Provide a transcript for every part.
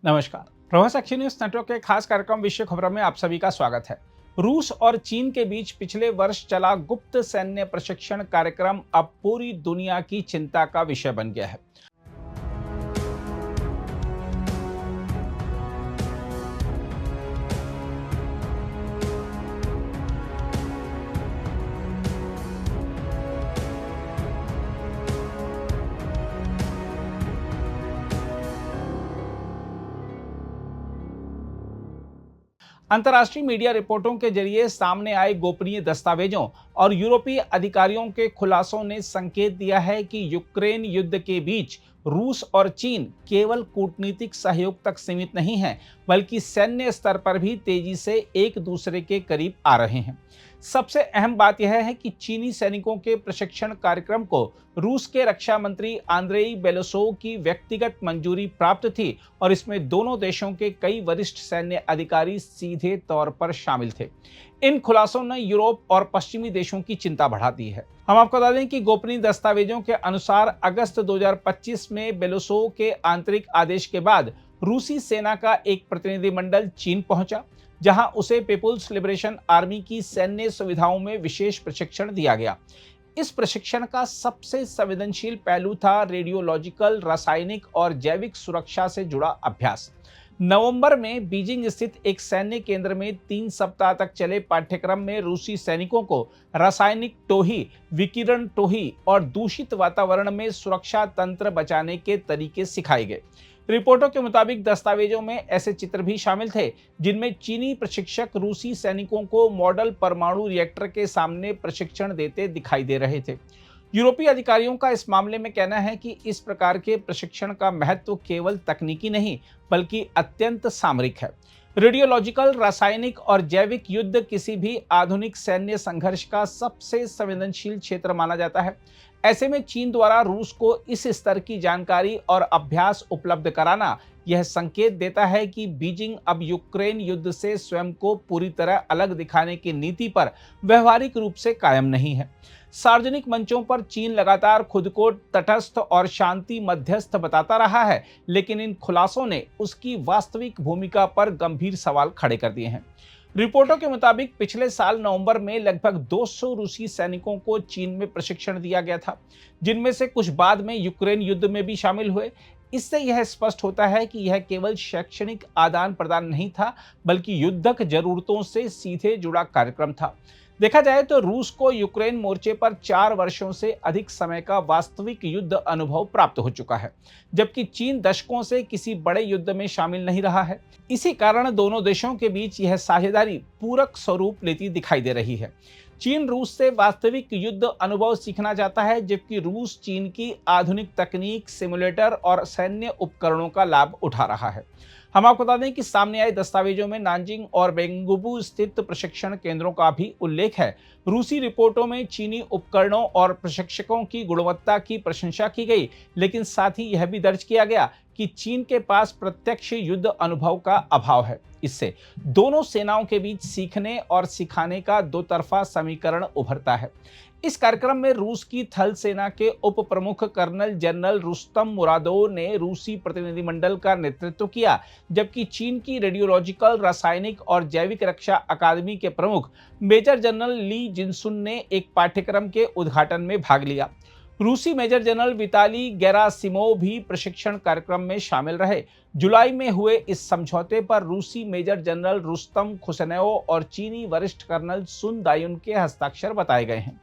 नमस्कार। Prabhas action news network के खास कार्यक्रम विश्व खबरों में आप सभी का स्वागत है। रूस और चीन के बीच पिछले वर्ष चला गुप्त सैन्य प्रशिक्षण कार्यक्रम अब पूरी दुनिया की चिंता का विषय बन गया है। अंतर्राष्ट्रीय मीडिया रिपोर्टों के जरिए सामने आए गोपनीय दस्तावेजों और यूरोपीय अधिकारियों के खुलासों ने संकेत दिया है कि यूक्रेन युद्ध के बीच रूस और चीन केवल कूटनीतिक सहयोग तक सीमित नहीं है, बल्कि सैन्य स्तर पर भी तेजी से एक दूसरे के करीब आ रहे हैं। सबसे अहम बात यह है कि चीनी सैनिकों के प्रशिक्षण कार्यक्रम को रूस के रक्षा मंत्री आंद्रेई बेलोसोव की व्यक्तिगत मंजूरी प्राप्त थी और इसमें दोनों देशों के कई वरिष्ठ सैन्य अधिकारी सीधे तौर पर शामिल थे। इन खुलासों ने यूरोप और पश्चिमी देशों की चिंता बढ़ा दी है। हम आपको बता दें कि गोपनीय दस्तावेजों के अनुसार अगस्त 2025 में बेलोसोव के आंतरिक आदेश के बाद रूसी सेना का एक प्रतिनिधिमंडल चीन पहुंचा, जहां उसे पीपुल्स लिबरेशन आर्मी की सैन्य सुविधाओं में विशेष प्रशिक्षण दिया गया। इस प्रशिक्षण का सबसे संवेदनशील पहलू था रेडियोलॉजिकल, रासायनिक और जैविक सुरक्षा से जुड़ा अभ्यास। नवंबर में बीजिंग स्थित एक सैन्य केंद्र में 3 सप्ताह तक चले पाठ्यक्रम में रूसी सैनिकों को रासायनिक टोही, विकिरण टोही और दूषित वातावरण में सुरक्षा तंत्र बचाने के तरीके सिखाए गए। रिपोर्टों के मुताबिक दस्तावेजों में ऐसे चित्र भी शामिल थे जिनमें चीनी प्रशिक्षक रूसी सैनिकों को मॉडल परमाणु रिएक्टर के सामने प्रशिक्षण देते दिखाई दे रहे थे। यूरोपीय अधिकारियों का इस मामले में कहना है कि इस प्रकार के प्रशिक्षण का महत्व केवल तकनीकी नहीं, बल्कि अत्यंत सामरिक है। रेडियोलॉजिकल, रासायनिक और जैविक युद्ध किसी भी आधुनिक सैन्य संघर्ष का सबसे संवेदनशील क्षेत्र माना जाता है। ऐसे में चीन द्वारा रूस को इस स्तर की जानकारी और अभ्यास उपलब्ध कराना यह संकेत देता है कि बीजिंग अब यूक्रेन युद्ध से स्वयं को पूरी तरह अलग दिखाने की नीति पर व्यवहारिक रूप से कायम नहीं है। सार्वजनिक मंचों पर चीन लगातार खुद को तटस्थ और शांति मध्यस्थ बताता रहा है, लेकिन इन खुलासों ने उसकी वास्तविक भूमिका पर गंभीर सवाल खड़े कर दिए हैं। रिपोर्टों के मुताबिक पिछले साल नवंबर में लगभग 200 रूसी सैनिकों को चीन में प्रशिक्षण दिया गया था, जिनमें से कुछ बाद में यूक्रेन युद्ध में भी शामिल हुए। इससे यह स्पष्ट होता है कि यह केवल शैक्षणिक आदान प्रदान नहीं था, बल्कि युद्धक जरूरतों से सीधे जुड़ा कार्यक्रम था। देखा जाए तो रूस को यूक्रेन मोर्चे पर 4 वर्षों से अधिक समय का वास्तविक युद्ध अनुभव प्राप्त हो चुका है, जबकि चीन दशकों से किसी बड़े युद्ध में शामिल नहीं रहा है। इसी कारण दोनों देशों के बीच यह साझेदारी पूरक स्वरूप लेती दिखाई दे रही है। चीन रूस से वास्तविक युद्ध अनुभव सीखना चाहता है, जबकि रूस चीन की आधुनिक तकनीक, सिमुलेटर और सैन्य उपकरणों का लाभ उठा रहा है। हम आपको बता दें कि सामने आए दस्तावेजों में नानजिंग और बेंगुबू स्थित प्रशिक्षण केंद्रों का भी उल्लेख है। रूसी रिपोर्टों में चीनी उपकरणों और प्रशिक्षकों की गुणवत्ता की प्रशंसा की गई, लेकिन साथ ही यह भी दर्ज किया गया कि चीन के पास प्रत्यक्ष युद्ध अनुभव का अभाव है। इससे दोनों सेनाओं के बीच सीखने और सिखाने का दो तरफा समीकरण उभरता है। इस कार्यक्रम में रूस की थल सेना के उप प्रमुख कर्नल जनरल रुस्तम मुरादोव ने रूसी प्रतिनिधिमंडल का नेतृत्व किया, जबकि चीन की रेडियोलॉजिकल, रासायनिक और जैविक रक्षा अकादमी के प्रमुख मेजर जनरल ली जिनसुन ने एक पाठ्यक्रम के उद्घाटन में भाग लिया। रूसी मेजर जनरल विताली गेरासिमोव भी प्रशिक्षण कार्यक्रम में शामिल रहे। जुलाई में हुए इस समझौते पर रूसी मेजर जनरल रुस्तम खुसनेव और चीनी वरिष्ठ कर्नल सुन दायुन के हस्ताक्षर बताए गए हैं।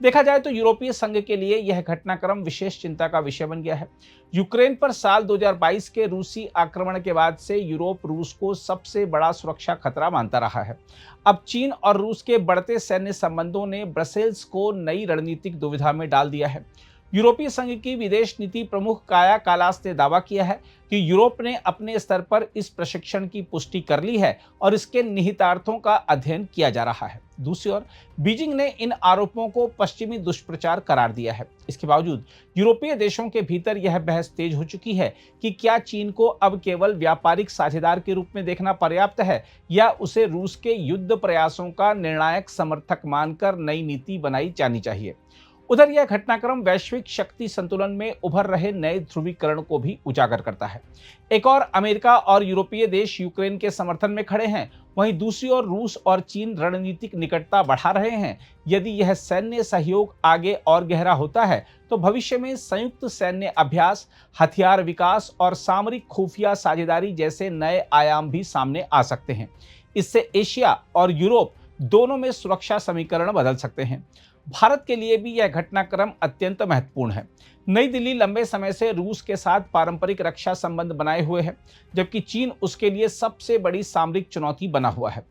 देखा जाए तो यूरोपीय संघ के लिए यह घटनाक्रम विशेष चिंता का विषय बन गया है। यूक्रेन पर साल 2022 के रूसी आक्रमण के बाद से यूरोप रूस को सबसे बड़ा सुरक्षा खतरा मानता रहा है। अब चीन और रूस के बढ़ते सैन्य संबंधों ने ब्रसेल्स को नई रणनीतिक दुविधा में डाल दिया है। यूरोपीय संघ की विदेश नीति प्रमुख काया कालास ने दावा किया है कि यूरोप ने अपने स्तर पर इस प्रशिक्षण की पुष्टि कर ली है और इसके निहितार्थों का अध्ययन किया जा रहा है। दूसरी ओर बीजिंग ने इन आरोपों को पश्चिमी दुष्प्रचार करार दिया है। इसके बावजूद यूरोपीय देशों के भीतर यह बहस तेज हो चुकी है कि क्या चीन को अब केवल व्यापारिक साझेदार के रूप में देखना पर्याप्त है, या उसे रूस के युद्ध प्रयासों का निर्णायक समर्थक मानकर नई नीति बनाई जानी चाहिए। उधर यह घटनाक्रम वैश्विक शक्ति संतुलन में उभर रहे नए ध्रुवीकरण को भी उजागर करता है। एक और अमेरिका और यूरोपीय देश यूक्रेन के समर्थन में खड़े हैं, वहीं दूसरी ओर रूस और चीन रणनीतिक निकटता बढ़ा रहे हैं। यदि यह सैन्य सहयोग आगे और गहरा होता है तो भविष्य में संयुक्त सैन्य अभ्यास, हथियार विकास और सामरिक खुफिया साझेदारी जैसे नए आयाम भी सामने आ सकते हैं। इससे एशिया और यूरोप दोनों में सुरक्षा समीकरण बदल सकते हैं। भारत के लिए भी यह घटनाक्रम अत्यंत महत्वपूर्ण है। नई दिल्ली लंबे समय से रूस के साथ पारंपरिक रक्षा संबंध बनाए हुए है, जबकि चीन उसके लिए सबसे बड़ी सामरिक चुनौती बना हुआ है।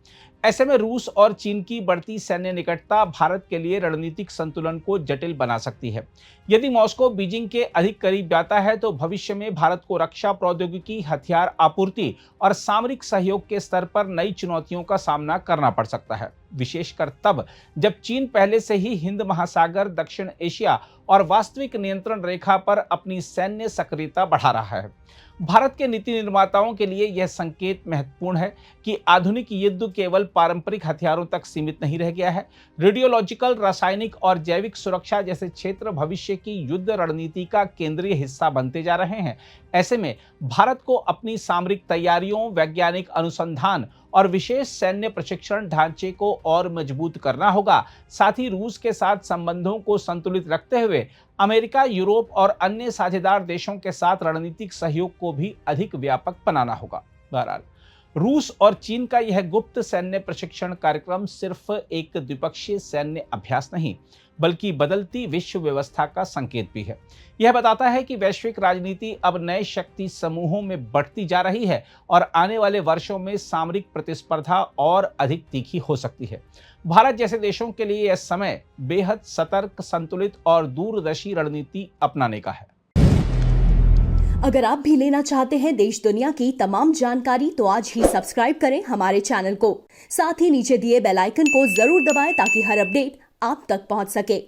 ऐसे में रूस और चीन की बढ़ती सैन्य निकटता भारत के लिए रणनीतिक संतुलन को जटिल बना सकती है। यदि मॉस्को बीजिंग के अधिक करीब जाता है तो भविष्य में भारत को रक्षा प्रौद्योगिकी, हथियार आपूर्ति और सामरिक सहयोग के स्तर पर नई चुनौतियों का सामना करना पड़ सकता है, विशेषकर तब जब चीन पहले से ही हिंद महासागर, दक्षिण एशिया और वास्तविक नियंत्रण रेखा पर अपनी सैन्य सक्रियता बढ़ा रहा है। भारत के नीति निर्माताओं के लिए यह संकेत महत्वपूर्ण है कि आधुनिक युद्ध केवल पारंपरिक हथियारों तक सीमित नहीं रह गया है। रेडियोलॉजिकल, रासायनिक और जैविक सुरक्षा जैसे क्षेत्र भविष्य की युद्ध रणनीति का केंद्रीय हिस्सा बनते जा रहे हैं। ऐसे में भारत को अपनी सामरिक तैयारियों, वैज्ञानिक अनुसंधान और विशेष सैन्य प्रशिक्षण ढांचे को और मजबूत करना होगा। साथ ही रूस के साथ संबंधों को संतुलित रखते हुए अमेरिका, यूरोप और अन्य साझेदार देशों के साथ रणनीतिक सहयोग को भी अधिक व्यापक बनाना होगा। बहरहाल, रूस और चीन का यह गुप्त सैन्य प्रशिक्षण कार्यक्रम सिर्फ एक द्विपक्षीय सैन्य अभ्यास नहीं, बल्कि बदलती विश्व व्यवस्था का संकेत भी है। यह बताता है कि वैश्विक राजनीति अब नए शक्ति समूहों में बढ़ती जा रही है और आने वाले वर्षों में सामरिक प्रतिस्पर्धा और अधिक तीखी हो सकती है। भारत जैसे देशों के लिए यह समय बेहद सतर्क, संतुलित और दूरदर्शी रणनीति अपनाने का है। अगर आप भी लेना चाहते हैं देश दुनिया की तमाम जानकारी तो आज ही सब्सक्राइब करें हमारे चैनल को। साथ ही नीचे दिए बेल आइकन को जरूर दबाएं ताकि हर अपडेट आप तक पहुंच सके।